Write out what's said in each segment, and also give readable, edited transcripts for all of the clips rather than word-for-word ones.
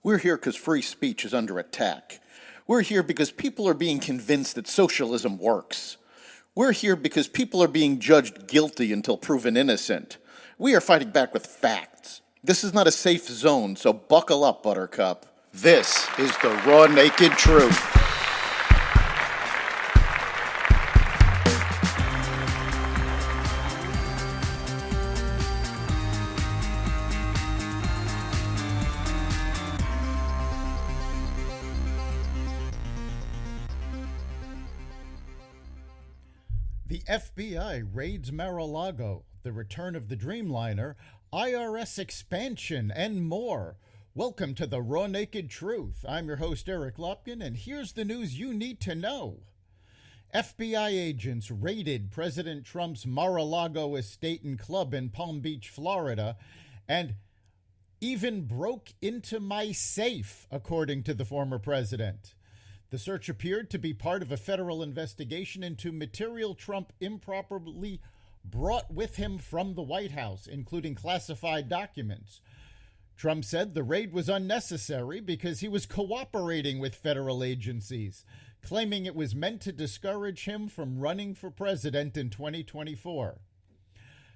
We're here because free speech is under attack. We're here because people are being convinced that socialism works. We're here because people are being judged guilty until proven innocent. We are fighting back with facts. This is not a safe zone, so buckle up, Buttercup. This is the raw, naked truth. The FBI raids Mar-A-Lago, the return of the Dreamliner, IRS expansion, and more. Welcome to the Raw Naked Truth. I'm your host, Eric Lopkin, and here's the news you need to know. FBI agents raided President Trump's Mar-A-Lago estate and club in Palm Beach, Florida, and even broke into my safe, according to the former president. The search appeared to be part of a federal investigation into material Trump improperly brought with him from the White House, including classified documents. Trump said the raid was unnecessary because he was cooperating with federal agencies, claiming it was meant to discourage him from running for president in 2024.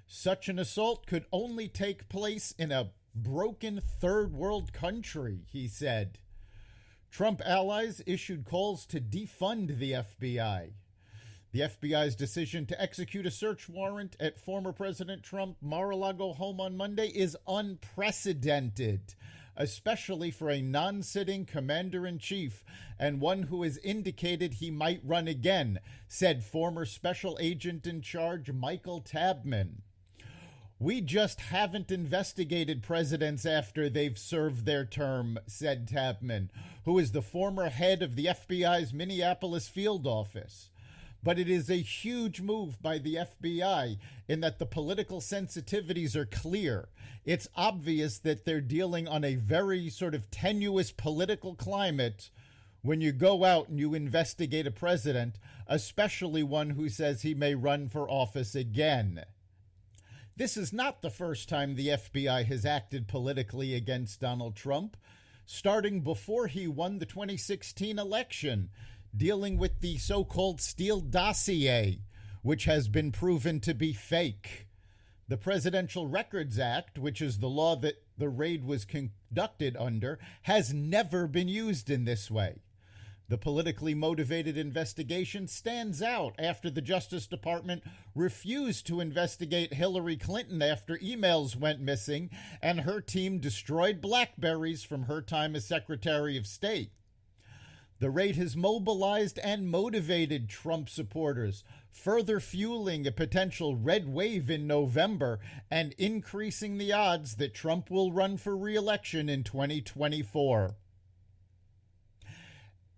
Such an assault could only take place in a broken third world country, he said. Trump allies issued calls to defund the FBI. The FBI's decision to execute a search warrant at former President Trump's Mar-a-Lago home on Monday is unprecedented, especially for a non-sitting commander-in-chief and one who has indicated he might run again, said former special agent in charge Michael Tabman. We just haven't investigated presidents after they've served their term, said Tabman, who is the former head of the FBI's Minneapolis field office. But it is a huge move by the FBI in that the political sensitivities are clear. It's obvious that they're dealing on a very sort of tenuous political climate when you go out and you investigate a president, especially one who says he may run for office again. This is not the first time the FBI has acted politically against Donald Trump, starting before he won the 2016 election, dealing with the so-called Steele dossier, which has been proven to be fake. The Presidential Records Act, which is the law that the raid was conducted under, has never been used in this way. The politically motivated investigation stands out after the Justice Department refused to investigate Hillary Clinton after emails went missing and her team destroyed BlackBerries from her time as Secretary of State. The raid has mobilized and motivated Trump supporters, further fueling a potential red wave in November and increasing the odds that Trump will run for re-election in 2024.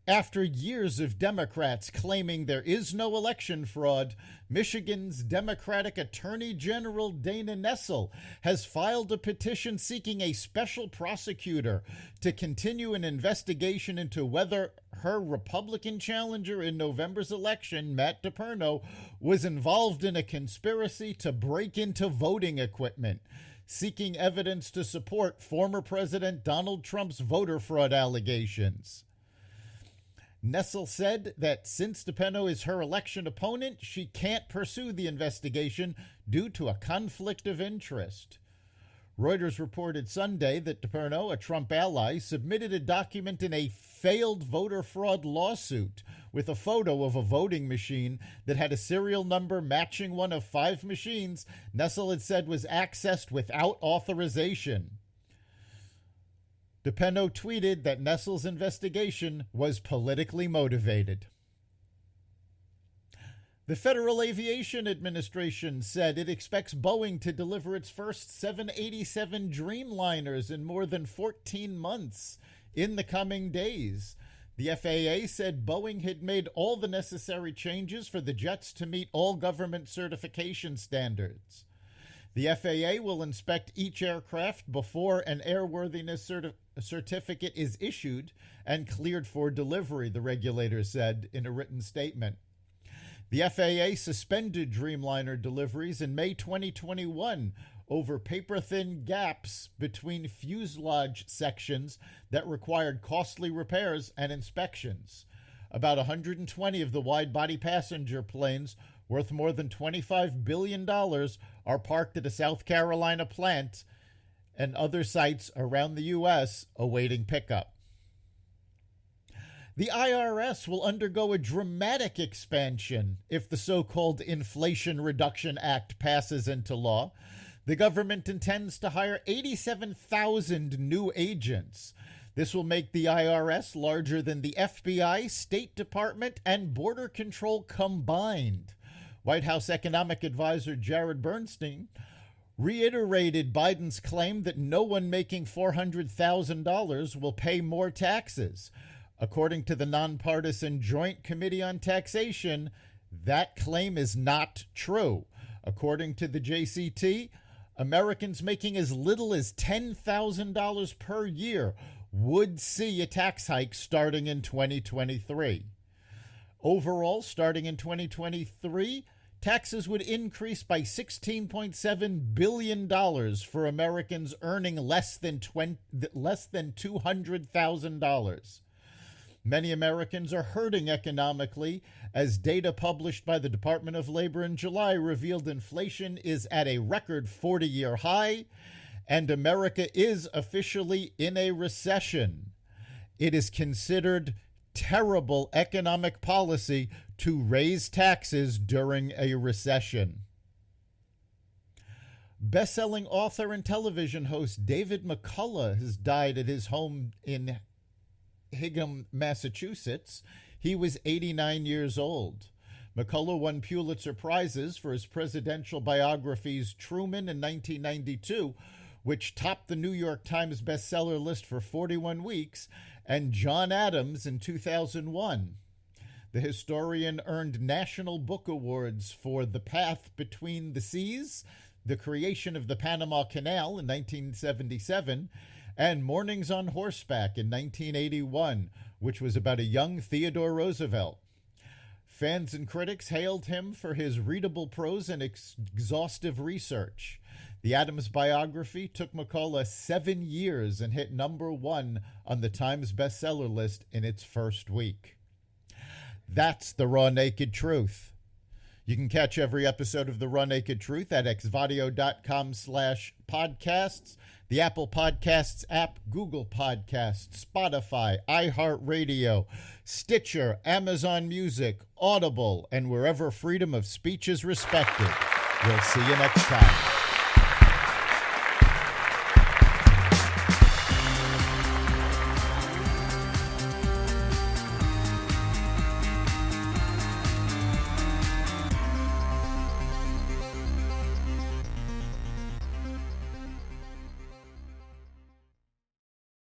After years of Democrats claiming there is no election fraud, Michigan's Democratic Attorney General Dana Nessel has filed a petition seeking a special prosecutor to continue an investigation into whether her Republican challenger in November's election, Matt DePerno, was involved in a conspiracy to break into voting equipment, seeking evidence to support former President Donald Trump's voter fraud allegations. Nessel said that since DePerno is her election opponent, she can't pursue the investigation due to a conflict of interest. Reuters reported Sunday that DePerno, a Trump ally, submitted a document in a failed voter fraud lawsuit with a photo of a voting machine that had a serial number matching one of 5 machines Nessel had said was accessed without authorization. DePerno tweeted that Nessel's investigation was politically motivated. The Federal Aviation Administration said it expects Boeing to deliver its first 787 Dreamliners in more than 14 months in the coming days. The FAA said Boeing had made all the necessary changes for the jets to meet all government certification standards. The FAA will inspect each aircraft before an airworthiness certificate is issued and cleared for delivery, the regulator said in a written statement. The FAA suspended Dreamliner deliveries in May 2021 over paper-thin gaps between fuselage sections that required costly repairs and inspections. About 120 of the wide-body passenger planes, worth more than $25 billion, are parked at a South Carolina plant and other sites around the U.S. awaiting pickup. The IRS will undergo a dramatic expansion if the so-called Inflation Reduction Act passes into law. The government intends to hire 87,000 new agents. This will make the IRS larger than the FBI, State Department, and Border Control combined. White House economic advisor Jared Bernstein reiterated Biden's claim that no one making $400,000 will pay more taxes. According to the nonpartisan Joint Committee on Taxation, that claim is not true. According to the JCT, Americans making as little as $10,000 per year would see a tax hike starting in 2023. Overall, starting in 2023, taxes would increase by $16.7 billion for Americans earning less than $200,000. Many Americans are hurting economically, as data published by the Department of Labor in July revealed inflation is at a record 40-year high, and America is officially in a recession. It is considered terrible economic policy to raise taxes during a recession. Best-selling author and television host David McCullough has died at his home in Hingham, Massachusetts. He was 89 years old. McCullough won Pulitzer Prizes for his presidential biographies Truman in 1992, which topped the New York Times bestseller list for 41 weeks, and John Adams in 2001. The historian earned National Book Awards for The Path Between the Seas, The Creation of the Panama Canal in 1977, and Mornings on Horseback in 1981, which was about a young Theodore Roosevelt. Fans and critics hailed him for his readable prose and exhaustive research. The Adams biography took McCullough 7 years and hit #1 on the Times bestseller list in its first week. That's the Raw Naked Truth. You can catch every episode of The Raw Naked Truth at xvadio.com/podcasts, the Apple Podcasts app, Google Podcasts, Spotify, iHeartRadio, Stitcher, Amazon Music, Audible, and wherever freedom of speech is respected. We'll see you next time.